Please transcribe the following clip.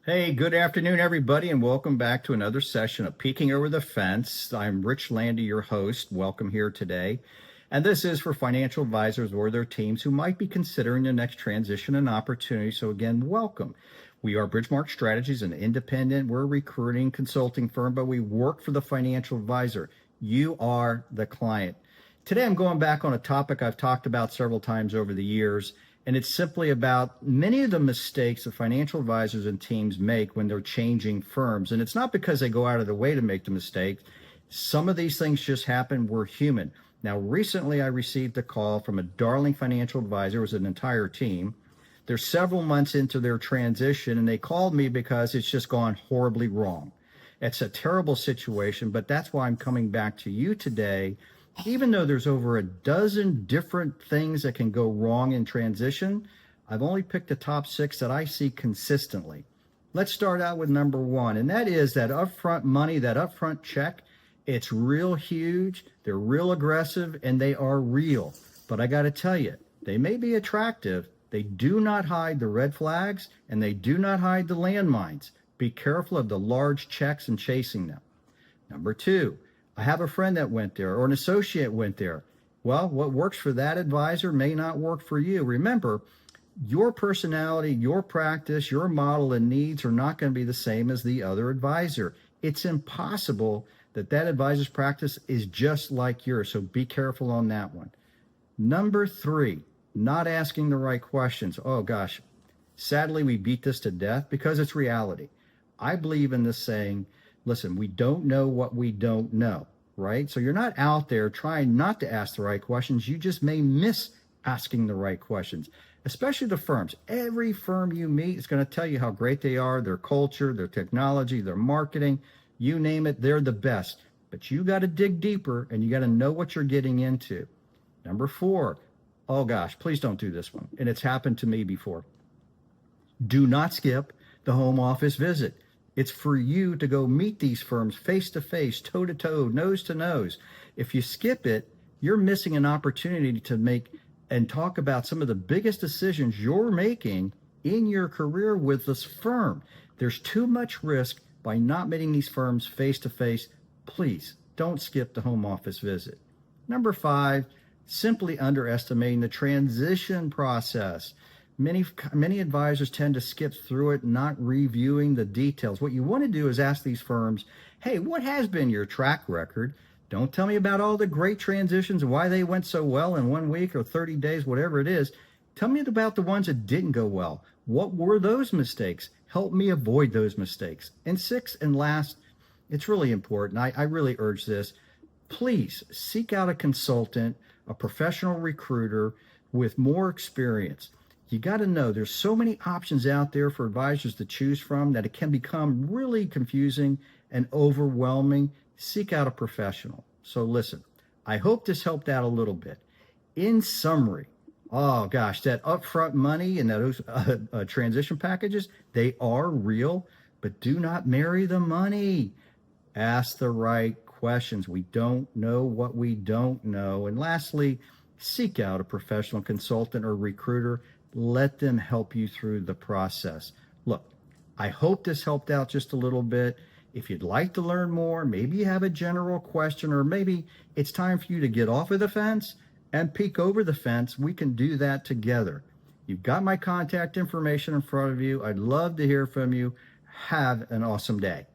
Hey, good afternoon, everybody, and welcome back to another session of Peeking Over the Fence. I'm Rich Landy, your host. Welcome here today. And this is for financial advisors or their teams who might be considering the next transition and opportunity. So, again, welcome. We are Bridgemark Strategies, an independent, we're a recruiting consulting firm, but we work for the financial advisor. You are the client. Today, I'm going back on a topic I've talked about several times over the years, and it's simply about many of the mistakes that financial advisors and teams make when they're changing firms. And it's not because they go out of their way to make the mistake. Some of these things just happen. We're human. Now, recently, I received a call from a darling financial advisor. It was an entire team. They're several months into their transition, and they called me because it's just gone horribly wrong. It's a terrible situation, but that's why I'm coming back to you today. Even though there's over a dozen different things that can go wrong in transition, I've only picked the top 6 that I see consistently. Let's start out with number 1, and that is that upfront money, that upfront check. It's real huge, they're real aggressive, and they are real. But I got to tell you, they may be attractive. They do not hide the red flags, and they do not hide the landmines. Be careful of the large checks and chasing them. Number 2, I have a friend that went there or an associate went there. Well, what works for that advisor may not work for you. Remember, your personality, your practice, your model and needs are not going to be the same as the other advisor. It's impossible that that advisor's practice is just like yours. So be careful on that one. Number 3, not asking the right questions. Oh gosh, sadly, we beat this to death because it's reality. I believe in this saying, listen, we don't know what we don't know, right? So you're not out there trying not to ask the right questions. You just may miss asking the right questions, especially the firms. Every firm you meet is going to tell you how great they are, their culture, their technology, their marketing, you name it, they're the best. But you got to dig deeper and you got to know what you're getting into. Number 4, oh gosh, please don't do this one. And it's happened to me before. Do not skip the home office visit. It's for you to go meet these firms face to face, toe to toe, nose to nose. If you skip it, you're missing an opportunity to make and talk about some of the biggest decisions you're making in your career with this firm. There's too much risk by not meeting these firms face to face. Please don't skip the home office visit. Number 5, simply underestimating the transition process. Many advisors tend to skip through it, not reviewing the details. What you want to do is ask these firms, hey, what has been your track record? Don't tell me about all the great transitions and why they went so well in 1 week or 30 days, whatever it is. Tell me about the ones that didn't go well. What were those mistakes? Help me avoid those mistakes. And 6 and last, it's really important. I really urge this. Please seek out a consultant, a professional recruiter with more experience. You got to know there's so many options out there for advisors to choose from that it can become really confusing and overwhelming. Seek out a professional. So listen, I hope this helped out a little bit. In summary, oh gosh, that upfront money and those transition packages, they are real, but do not marry the money. Ask the right questions. We don't know what we don't know. And lastly, seek out a professional consultant or recruiter. Let them help you through the process. Look, I hope this helped out just a little bit. If you'd like to learn more, maybe you have a general question, or maybe it's time for you to get off of the fence and peek over the fence, we can do that together. You've got my contact information in front of you. I'd love to hear from you. Have an awesome day.